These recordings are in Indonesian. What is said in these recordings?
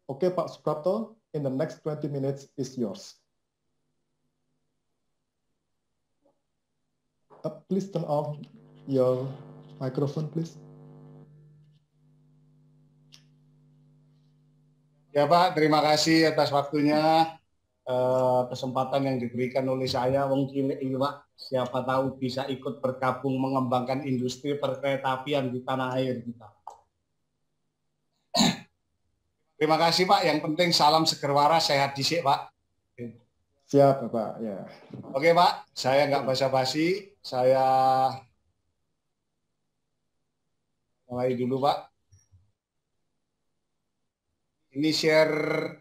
Oke, Pak Suprapto, in the next 20 minutes is yours. Please turn off your microphone, please. Ya Pak, terima kasih atas waktunya, kesempatan yang diberikan oleh saya, Wong Cilik ini Pak. Siapa tahu bisa ikut bergabung mengembangkan industri perkeretaapian di tanah air kita. Terima kasih Pak, yang penting salam seger waras, sehat dhisik Pak. Siap Bapak, ya. Oke Pak, saya nggak basa-basi, saya mulai dulu Pak. Ini share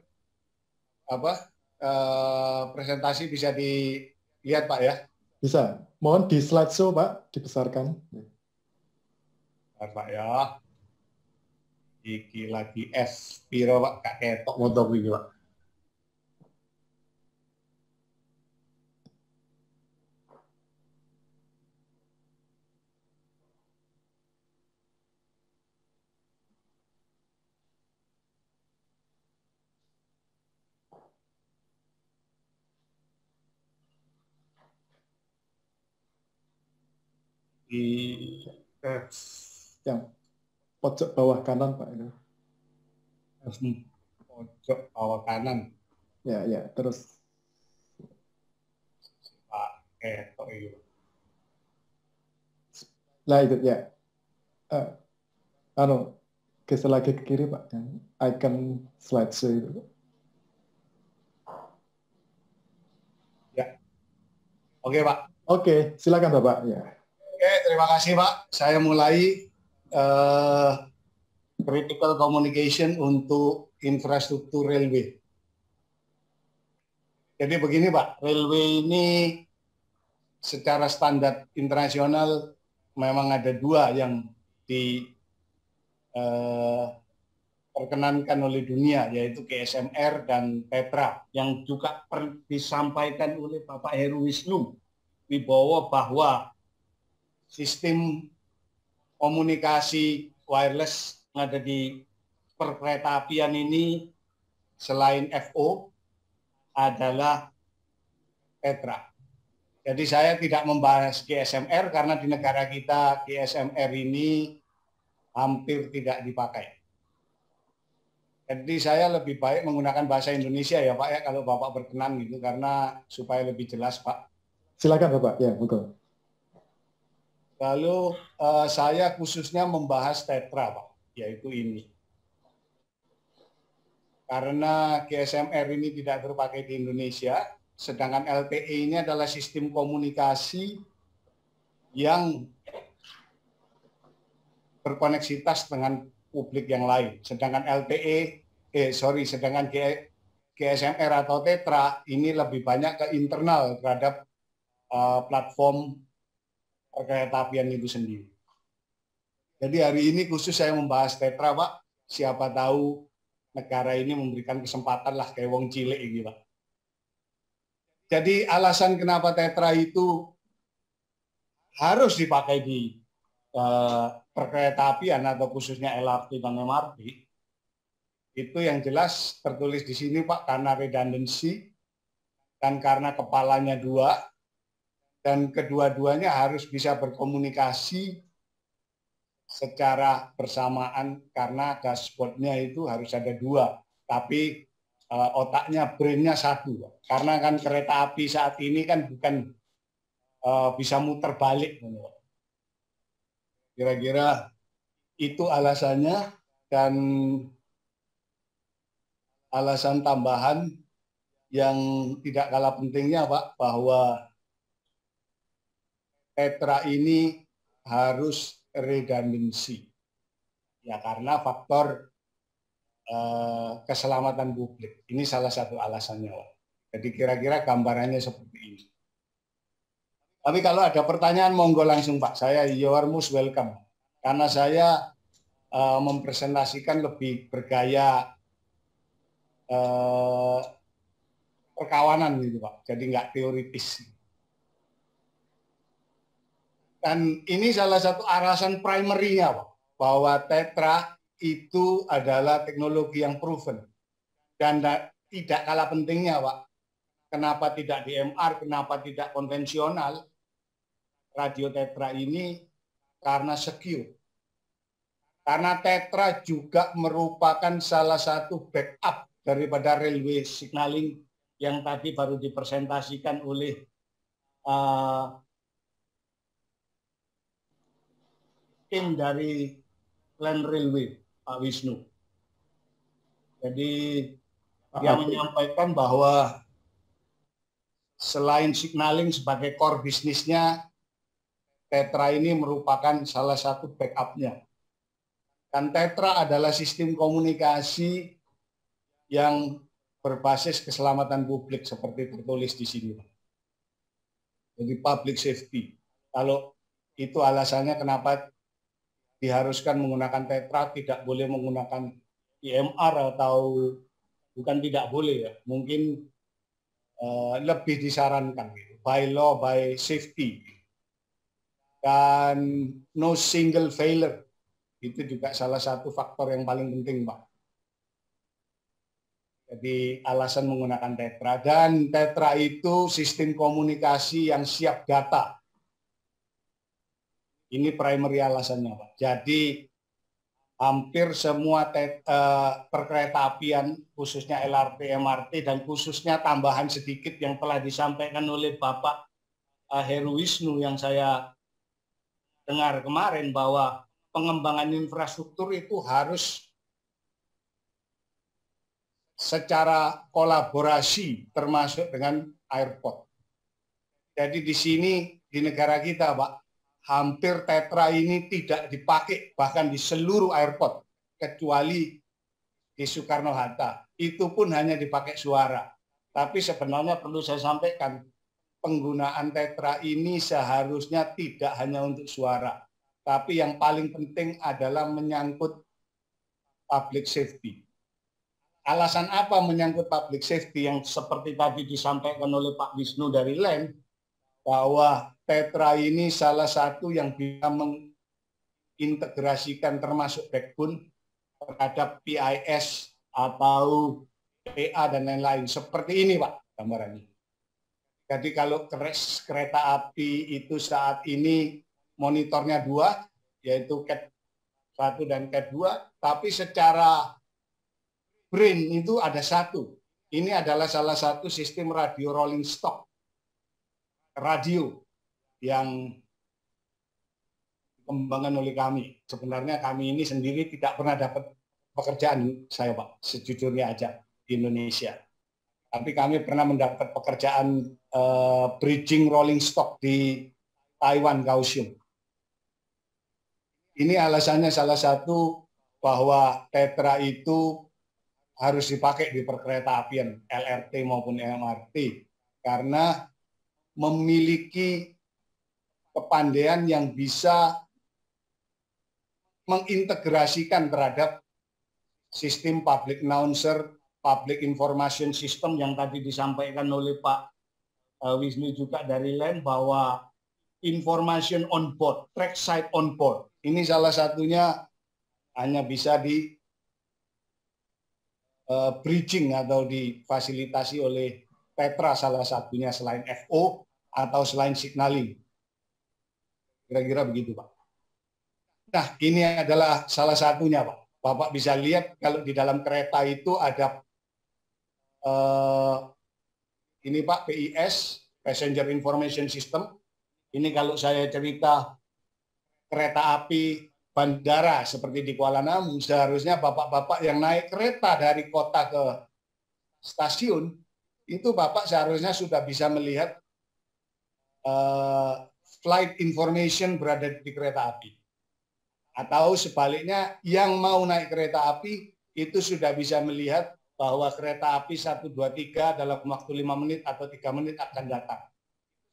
presentasi bisa dilihat Pak ya? Bisa. Mohon di slideshow Pak, dibesarkan. Pak ya. Iki lagi es piro Pak, gak ketok motor iki Pak. Yang pojok bawah kanan Pak itu. Pojok bawah kanan. Ya, ya, terus. Pak ketok itu. Nah itu ya. Geser lagi ke kiri Pak, yang icon slideshow itu. Ya. Oke Pak. Oke, silakan Bapak. Ya. Oke, terima kasih Pak. Saya mulai critical communication untuk infrastruktur railway. Jadi begini Pak, railway ini secara standar internasional memang ada dua yang diperkenankan oleh dunia, yaitu GSMR dan TETRA, yang juga disampaikan oleh Bapak Heru Wisnu Wibowo bahwa sistem komunikasi wireless yang ada di perkeretaapian ini selain FO adalah TETRA. Jadi saya tidak membahas GSMR karena di negara kita GSMR ini hampir tidak dipakai. Jadi saya lebih baik menggunakan bahasa Indonesia ya Pak ya, kalau Bapak berkenan gitu, karena supaya lebih jelas Pak. Silakan Bapak, ya betul. Lalu saya khususnya membahas TETRA Pak, yaitu ini. Karena GSMR ini tidak terpakai di Indonesia, sedangkan LTE ini adalah sistem komunikasi yang berkoneksitas dengan publik yang lain. Sedangkan sedangkan GSMR atau TETRA ini lebih banyak ke internal terhadap platform perkeretaapian itu sendiri. Jadi hari ini khusus saya membahas TETRA Pak. Siapa tahu negara ini memberikan kesempatan lah kayak wong cilik ini Pak. Jadi alasan kenapa TETRA itu harus dipakai di perkeretaapian atau khususnya LRT dan MRT, itu yang jelas tertulis di sini Pak, karena redundancy dan karena kepalanya dua, dan kedua-duanya harus bisa berkomunikasi secara bersamaan karena dashboardnya itu harus ada dua, tapi otaknya, brainnya satu. Karena kan kereta api saat ini kan bukan bisa muter balik. Kira-kira itu alasannya. Dan alasan tambahan yang tidak kalah pentingnya Pak, bahwa TETRA ini harus redundancy. Ya karena faktor keselamatan publik. Ini salah satu alasannya Pak. Jadi kira-kira gambarannya seperti ini. Tapi kalau ada pertanyaan monggo langsung Pak, saya you are most welcome. Karena saya mempresentasikan lebih bergaya perkawanan gitu Pak, jadi nggak teoritis. Dan ini salah satu alasan primary-nya Pak, bahwa TETRA itu adalah teknologi yang proven. Dan tidak kalah pentingnya, Pak, kenapa tidak DMR, kenapa tidak konvensional, radio Tetra ini karena secure. Karena Tetra juga merupakan salah satu backup daripada railway signaling yang tadi baru dipresentasikan oleh tim dari Land Railway, Pak Wisnu. Jadi dia menyampaikan bahwa selain signaling sebagai core bisnisnya, Tetra ini merupakan salah satu backupnya. Dan Tetra adalah sistem komunikasi yang berbasis keselamatan publik seperti tertulis di sini. Jadi public safety. Kalau itu alasannya kenapa diharuskan menggunakan Tetra, tidak boleh menggunakan IMR atau bukan tidak boleh ya, mungkin lebih disarankan gitu. By law, by safety. Dan no single failure. Itu juga salah satu faktor yang paling penting, Pak. Jadi alasan menggunakan Tetra. Dan Tetra itu sistem komunikasi yang siap data. Ini primary alasannya, Pak. Jadi hampir semua perkeretaapian, khususnya LRT, MRT, dan khususnya tambahan sedikit yang telah disampaikan oleh Bapak Heru Wisnu yang saya dengar kemarin bahwa pengembangan infrastruktur itu harus secara kolaborasi termasuk dengan airport. Jadi di sini di negara kita, Pak, hampir Tetra ini tidak dipakai bahkan di seluruh airport kecuali di Soekarno-Hatta. Itu pun hanya dipakai suara. Tapi sebenarnya perlu saya sampaikan, penggunaan Tetra ini seharusnya tidak hanya untuk suara. Tapi yang paling penting adalah menyangkut public safety. Alasan apa menyangkut public safety yang seperti tadi disampaikan oleh Pak Wisnu dari LAN, bahwa Tetra ini salah satu yang bisa mengintegrasikan termasuk backbone terhadap PIS atau PA dan lain-lain. Seperti ini, Pak, gambarannya. Jadi kalau kereta api itu saat ini monitornya 2, yaitu CAT 1 dan CAT 2, tapi secara brain itu ada 1. Ini adalah salah satu sistem radio rolling stock, radio yang dikembangkan oleh kami. Sebenarnya kami ini sendiri tidak pernah dapat pekerjaan, saya Pak, sejujurnya aja di Indonesia. Tapi kami pernah mendapat pekerjaan bridging rolling stock di Taiwan, Kaohsiung. Ini alasannya salah satu bahwa Tetra itu harus dipakai di perkeretaapian LRT maupun MRT karena memiliki kepandaian yang bisa mengintegrasikan terhadap sistem public announcer, public information system yang tadi disampaikan oleh Pak Wisnu juga dari LAN bahwa information on board, trackside on board. Ini salah satunya hanya bisa di bridging atau difasilitasi oleh Tetra salah satunya selain FO atau selain signaling. Kira-kira begitu, Pak. Nah, ini adalah salah satunya, Pak. Bapak bisa lihat kalau di dalam kereta itu ada ini, Pak, PIS, Passenger Information System. Ini kalau saya cerita kereta api bandara seperti di Kuala Namu, seharusnya bapak-bapak yang naik kereta dari kota ke stasiun, itu Bapak seharusnya sudah bisa melihat flight information berada di kereta api. Atau sebaliknya, yang mau naik kereta api itu sudah bisa melihat bahwa kereta api 123 dalam waktu 5 menit atau 3 menit akan datang.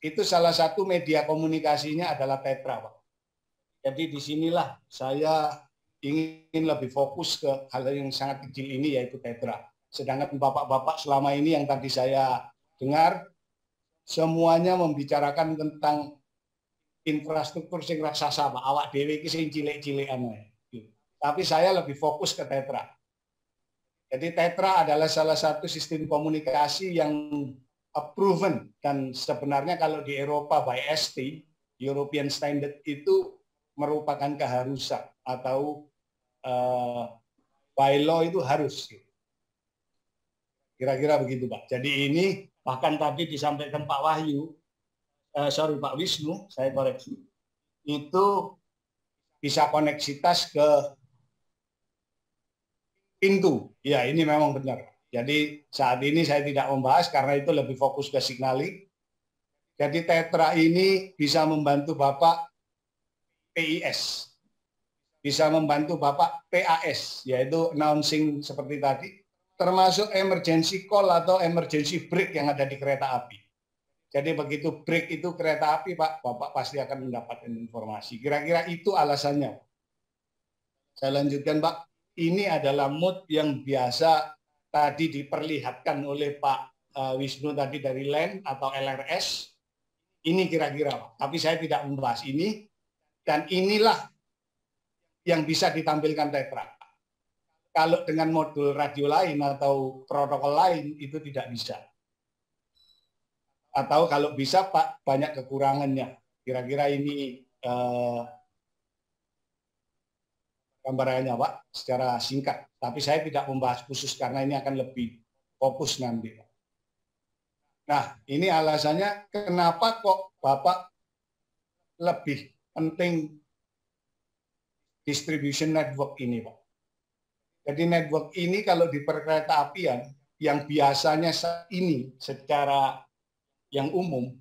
Itu salah satu media komunikasinya adalah Tetra, Pak. Jadi disinilah saya ingin lebih fokus ke hal yang sangat kecil ini, yaitu Tetra. Sedangkan bapak-bapak selama ini yang tadi saya dengar, semuanya membicarakan tentang infrastruktur sing raksasa, Pak. Awak dewe iki sing cilik-cilikan. Tapi saya lebih fokus ke Tetra. Jadi Tetra adalah salah satu sistem komunikasi yang proven, dan sebenarnya kalau di Eropa by ST, European Standard, itu merupakan keharusan atau by law itu harus. Kira-kira begitu, Pak. Jadi ini bahkan tadi disampaikan Pak Wahyu, Pak Wisnu, saya koreksi, itu bisa koneksitas ke pintu. Ya, ini memang benar. Jadi saat ini saya tidak membahas karena itu lebih fokus ke signaling. Jadi Tetra ini bisa membantu Bapak PIS, bisa membantu Bapak PAS, yaitu announcing seperti tadi, termasuk emergency call atau emergency break yang ada di kereta api. Jadi begitu break itu kereta api, Pak, Bapak pasti akan mendapatkan informasi. Kira-kira itu alasannya. Saya lanjutkan, Pak. Ini adalah mood yang biasa tadi diperlihatkan oleh Pak Wisnu tadi dari LAN atau LRS. Ini kira-kira, Pak. Tapi saya tidak membahas ini. Dan inilah yang bisa ditampilkan Tetra. Kalau dengan modul radio lain atau protokol lain itu tidak bisa. Atau kalau bisa, Pak, banyak kekurangannya. Kira-kira ini gambarannya, Pak, secara singkat. Tapi saya tidak membahas khusus karena ini akan lebih fokus nanti. Nah, ini alasannya kenapa kok Bapak lebih penting distribution network ini, Pak. Jadi network ini kalau di perkereta apian yang biasanya ini secara yang umum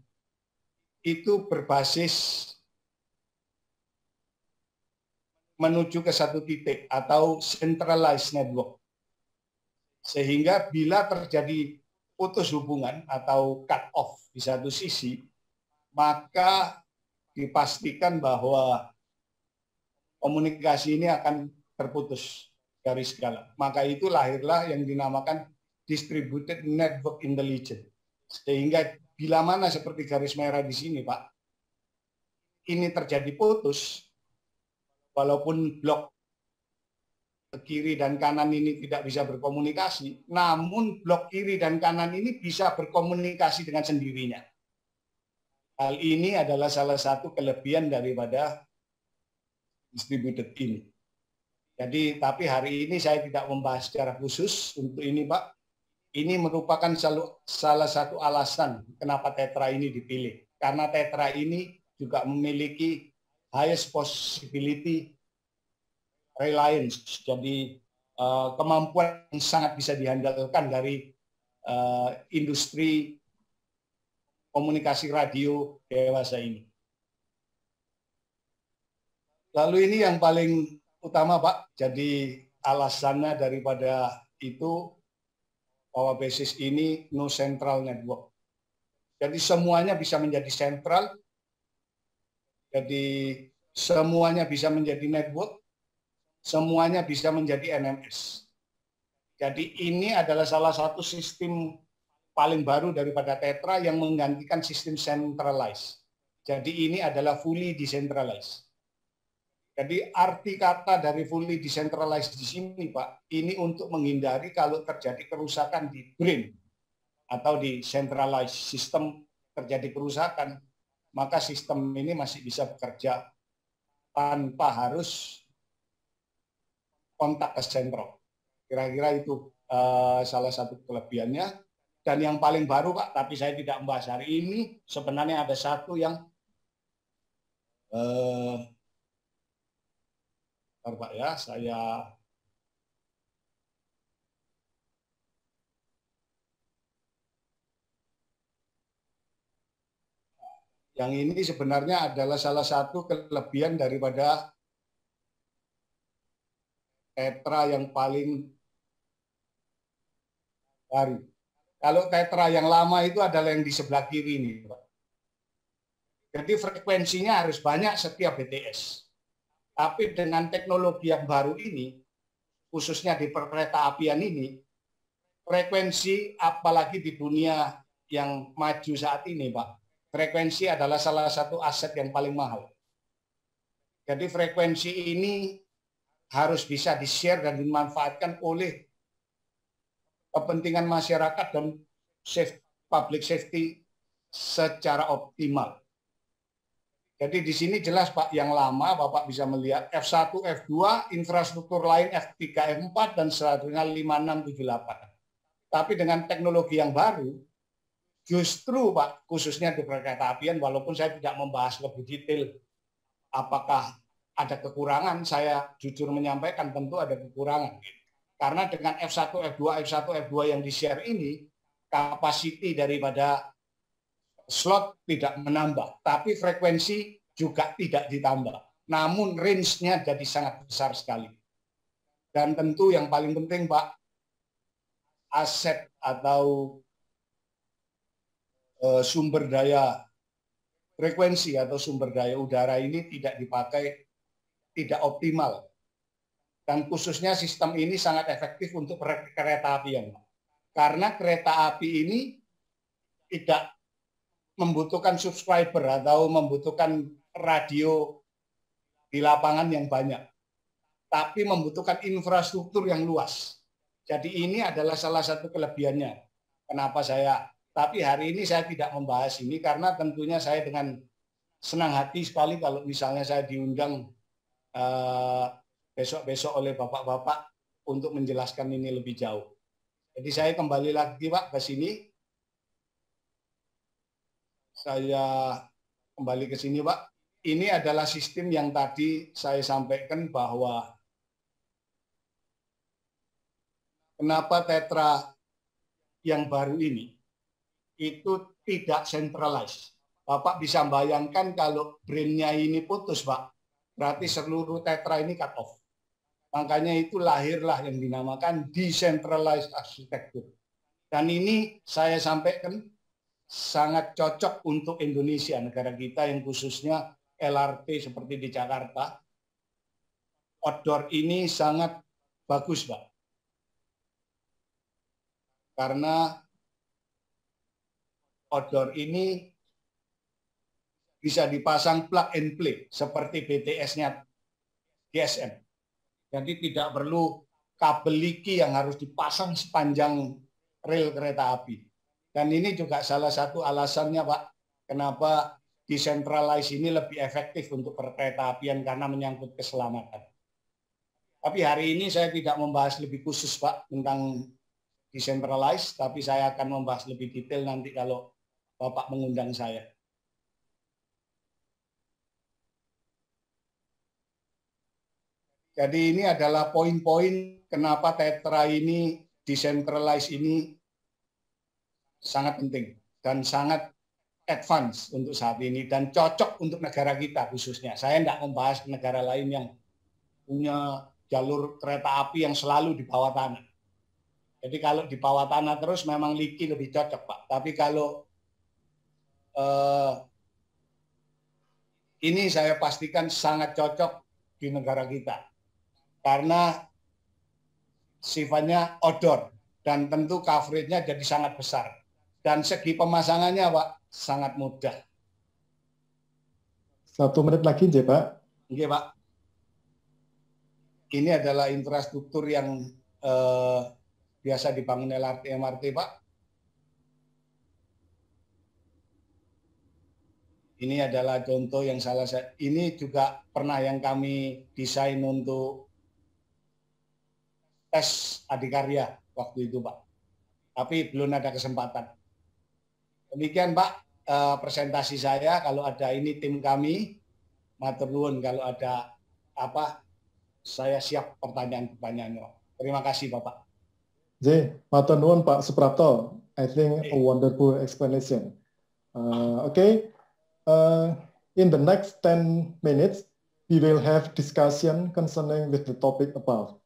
itu berbasis menuju ke satu titik atau centralized network. Sehingga bila terjadi putus hubungan atau cut off di satu sisi, maka dipastikan bahwa komunikasi ini akan terputus dari segala. Maka itu lahirlah yang dinamakan distributed network intelligence. Sehingga bila mana seperti garis merah di sini, Pak, ini terjadi putus, walaupun blok kiri dan kanan ini tidak bisa berkomunikasi, namun blok kiri dan kanan ini bisa berkomunikasi dengan sendirinya. Hal ini adalah salah satu kelebihan daripada distributed ini. Jadi, tapi hari ini saya tidak membahas secara khusus untuk ini, Pak. Ini merupakan salah satu alasan kenapa Tetra ini dipilih. Karena Tetra ini juga memiliki highest possibility reliance, jadi kemampuan yang sangat bisa diandalkan dari industri komunikasi radio dewasa ini. Lalu ini yang paling utama, Pak, jadi alasannya daripada itu bahwa basis ini no central network. Jadi semuanya bisa menjadi sentral, jadi semuanya bisa menjadi network, semuanya bisa menjadi NMS. Jadi ini adalah salah satu sistem paling baru daripada Tetra yang menggantikan sistem centralized. Jadi ini adalah fully decentralized. Jadi arti kata dari fully decentralized di sini, Pak, ini untuk menghindari kalau terjadi kerusakan di brain atau di centralized system terjadi kerusakan, maka sistem ini masih bisa bekerja tanpa harus kontak ke sentral. Kira-kira itu salah satu kelebihannya. Dan yang paling baru, Pak, tapi saya tidak membahas hari ini, sebenarnya ada satu yang Pak ya, yang ini sebenarnya adalah salah satu kelebihan daripada Tetra yang paling baru. Kalau Tetra yang lama itu adalah yang di sebelah kiri ini, Pak. Jadi frekuensinya harus banyak setiap BTS. Tapi dengan teknologi yang baru ini, khususnya di perkereta apian ini, frekuensi apalagi di dunia yang maju saat ini, Pak, frekuensi adalah salah satu aset yang paling mahal. Jadi frekuensi ini harus bisa di-share dan dimanfaatkan oleh kepentingan masyarakat dan public safety secara optimal. Jadi di sini jelas Pak, yang lama Bapak bisa melihat F1, F2, infrastruktur lain F3, F4, dan selanjutnya 5, 6, 7, 8. Tapi dengan teknologi yang baru, justru Pak, khususnya di kereta apian, walaupun saya tidak membahas lebih detail apakah ada kekurangan, saya jujur menyampaikan tentu ada kekurangan. Karena dengan F1, F2, F1, F2 yang di-share ini, kapasiti daripada slot tidak menambah, tapi frekuensi juga tidak ditambah. Namun range-nya jadi sangat besar sekali. Dan tentu yang paling penting Pak, aset atau sumber daya frekuensi atau sumber daya udara ini tidak dipakai, tidak optimal. Dan khususnya sistem ini sangat efektif untuk kereta apian. Karena kereta api ini tidak membutuhkan subscriber atau membutuhkan radio di lapangan yang banyak, tapi membutuhkan infrastruktur yang luas. Jadi ini adalah salah satu kelebihannya. Kenapa tapi hari ini saya tidak membahas ini karena tentunya saya dengan senang hati sekali kalau misalnya saya diundang besok-besok oleh bapak-bapak untuk menjelaskan ini lebih jauh. Jadi saya kembali lagi Pak ke sini. Saya kembali ke sini Pak. Ini adalah sistem yang tadi saya sampaikan bahwa kenapa Tetra yang baru ini itu tidak centralized. Bapak bisa bayangkan kalau brain-nya ini putus Pak, berarti seluruh Tetra ini cut off. Makanya itu lahirlah yang dinamakan decentralized architecture. Dan ini saya sampaikan sangat cocok untuk Indonesia, negara kita yang khususnya LRT seperti di Jakarta. Outdoor ini sangat bagus, Pak. Karena outdoor ini bisa dipasang plug and play seperti BTS-nya GSM. Jadi tidak perlu kabel liki yang harus dipasang sepanjang rel kereta api. Dan ini juga salah satu alasannya Pak, kenapa decentralized ini lebih efektif untuk kereta apian karena menyangkut keselamatan. Tapi hari ini saya tidak membahas lebih khusus Pak tentang decentralized, tapi saya akan membahas lebih detail nanti kalau Bapak mengundang saya. Jadi ini adalah poin-poin kenapa Tetra ini decentralized ini sangat penting dan sangat advance untuk saat ini dan cocok untuk negara kita khususnya. Saya tidak membahas negara lain yang punya jalur kereta api yang selalu di bawah tanah. Jadi kalau di bawah tanah terus memang liki lebih cocok Pak. Tapi kalau ini saya pastikan sangat cocok di negara kita. Karena sifatnya outdoor dan tentu coverage-nya jadi sangat besar. Dan segi pemasangannya Pak sangat mudah. 1 menit lagi J Pak. Oke Pak. Ini adalah infrastruktur yang biasa dibangun LRT MRT Pak. Ini adalah contoh yang ini juga pernah yang kami desain untuk tes adikarya waktu itu Pak. Tapi belum ada kesempatan. Demikian Pak presentasi saya. Kalau ada ini tim kami, matur nuwun kalau ada apa saya siap pertanyaan-pertanyaannya. Terima kasih Bapak. J, matur nuwun Pak Suprapto. I think a wonderful explanation. Okay. In the next 10 minutes, we will have discussion concerning with the topic above.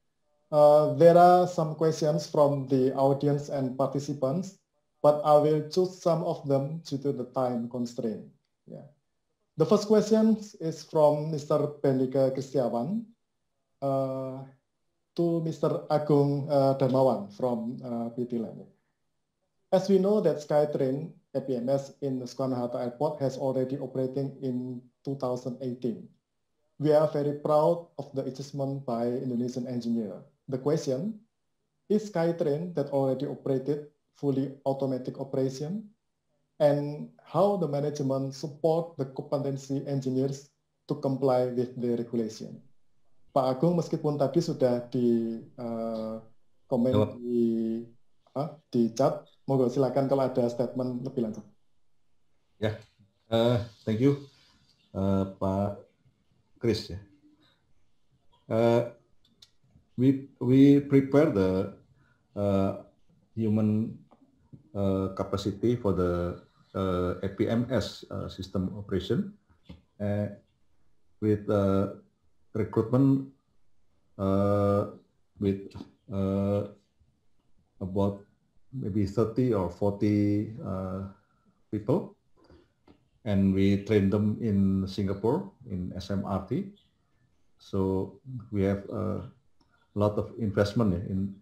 There are some questions from the audience and participants, but I will choose some of them due to the time constraint. Yeah. The first question is from Mr. Bendika Kristiawan to Mr. Agung Darmawan from PT Line. As we know that SkyTrain APMS in Soekarno-Hatta Airport has already operating in 2018. We are very proud of the achievement by Indonesian engineer. The question, is SkyTrain that already operated fully automatic operation, and how the management support the competency engineers to comply with the regulation. Pak Agung, meskipun tadi sudah di komen di chat, monggo silakan kalau ada statement lebih lanjut. Ya, thank you, Pak Chris. We prepare the human capacity for the APMS system operation with recruitment with about maybe 30 or 40 people, and we train them in Singapore in SMRT. So we have a lot of investment in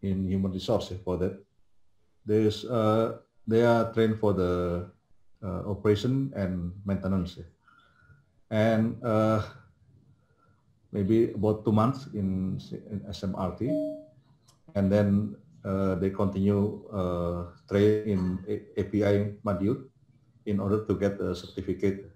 human resource for that. They are trained for the operation and maintenance, and maybe about 2 months in SMRT, and then they continue train in API Madiun in order to get a certificate.